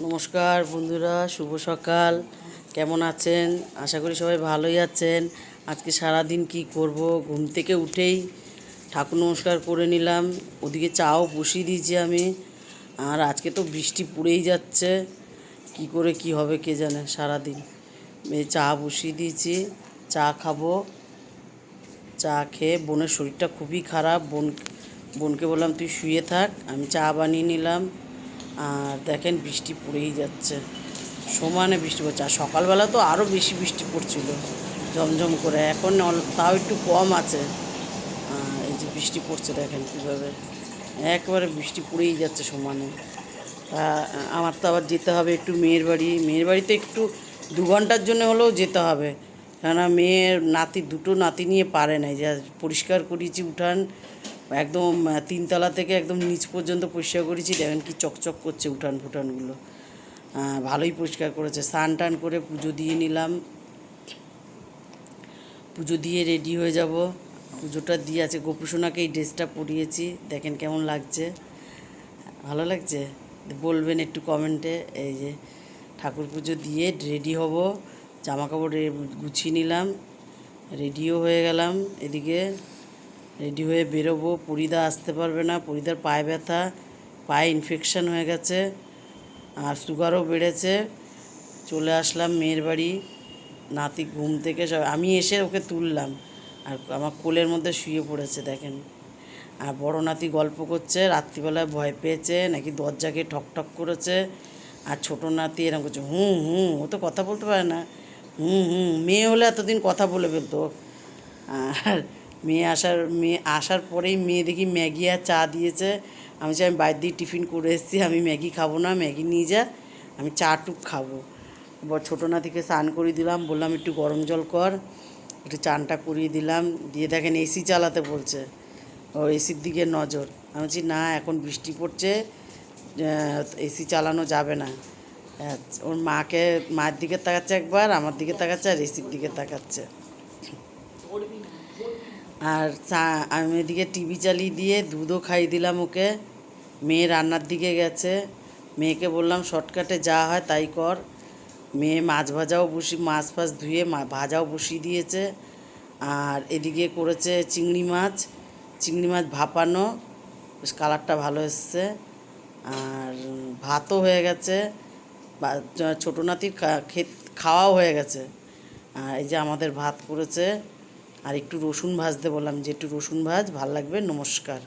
নমস্কার বন্ধুরা, শুভ সকাল। কেমন আছেন? আশা করি সবাই ভালোই আছেন। আজকে সারা দিন কি করব, ঘুম থেকে উঠেই ঠাকুর নমস্কার করে নিলাম, ওদিকে চাও বসিয়ে দিয়েছি আমি। আর আজকে তো বৃষ্টি পড়েই যাচ্ছে, কি করে কি হবে কে জানে। সারাদিন এই চা বসিয়ে দিয়েছি, চা খাবো। চা খেয়ে বোনের শরীরটা খুবই খারাপ, বোনকে বললাম তুই শুয়ে থাক, আমি চা বানিয়ে নিলাম। আর দেখেন বৃষ্টি পড়েই যাচ্ছে, সমানে বৃষ্টি পড়ছে। আর সকালবেলা তো আরও বেশি বৃষ্টি পড়ছিল ঝমঝম করে, এখন তাও একটু কম আছে। এই যে বৃষ্টি পড়ছে দেখেন কীভাবে, একবারে বৃষ্টি পড়েই যাচ্ছে সমানে। তা আমার তো আবার যেতে হবে একটু মেয়ের বাড়িতে একটু 2 ঘন্টার জন্য হলেও যেতে হবে, কেননা মেয়ের দুটো নাতি নিয়ে পারে নাই। যা পরিষ্কার করেছি উঠান, একদম 3তলা থেকে একদম নিচ পর্যন্ত পরিষ্কার করেছি, দেখেন কি চকচক করছে উঠান ফুটানগুলো। ভালোই পরিষ্কার করেছে। স্নান টান করে পুজো দিয়ে নিলাম, পুজো দিয়ে রেডি হয়ে যাব। পুজোটা দিয়ে আছে গোপুসোনাকে এই ড্রেসটা পরিয়েছি, দেখেন কেমন লাগছে, ভালো লাগছে? বলবেন একটু কমেন্টে। এই যে ঠাকুর পুজো দিয়ে রেডি হব, জামা কাপড় গুছিয়ে নিলাম, রেডিও হয়ে গেলাম। এদিকে রেডি হয়ে বেরোবো। পরিদা আসতে পারবে না, পরিদার পায়ে ব্যথা, পায়ে ইনফেকশান হয়ে গেছে, আর সুগারও বেড়েছে। চলে আসলাম মেয়ের বাড়ি। নাতি ঘুম থেকে আমি এসে ওকে তুললাম, আর আমার কোলের মধ্যে শুয়ে পড়েছে দেখেন। আর বড় নাতি গল্প করছে, রাত্রিবেলায় ভয় পেয়েছে নাকি দরজাকে ঠকঠক করেছে। আর ছোটো নাতি এরকম করছে হুম হুম, ও তো কথা বলতে পারে না, হুম হুম। মেয়ে হলে এতদিন কথা বলে ফেলতো। আর মেয়ে আসার পরেই মেয়ে দেখি ম্যাগি আর চা দিয়েছে। আমি বাইরে দিয়ে টিফিন করে এসেছি, আমি ম্যাগি খাবো না, ম্যাগি নিয়ে যা, আমি চা টুক খাবো। ছোটো নাতিকে স্নান করিয়ে দিলাম, বললাম একটু গরম জল কর, একটু চানটা করিয়ে দিলাম। দিয়ে দেখেন এসি চালাতে বলছে, ও এসির দিকে নজর। আমি বলছি না, এখন বৃষ্টি পড়ছে, এসি চালানো যাবে না। ওর মায়ের দিকে তাকাচ্ছে একবার, আমার দিকে তাকাচ্ছে, আর এসির দিকে তাকাচ্ছে। আর আমি এদিকে টিভি চালিয়ে দিয়ে দুধও খাইয়ে দিলাম ওকে। মেয়ে রান্নার দিকে গেছে, মেয়েকে বললাম শর্টকাটে যা হয় তাই কর। মেয়ে মাছ ফাছ ধুয়ে ভাজাও বসিয়ে দিয়েছে। আর এদিকে করেছে চিংড়ি মাছ ভাপানো, বেশ কালারটা ভালো এসছে। আর ভাতও হয়ে গেছে, ছোটো নাতির খাওয়াও হয়ে গেছে। আর এই যে আমাদের ভাত করেছে। আর একটু রসুন ভাজতে বললাম, যে একটু রসুন ভাজ, ভাল লাগবে। নমস্কার।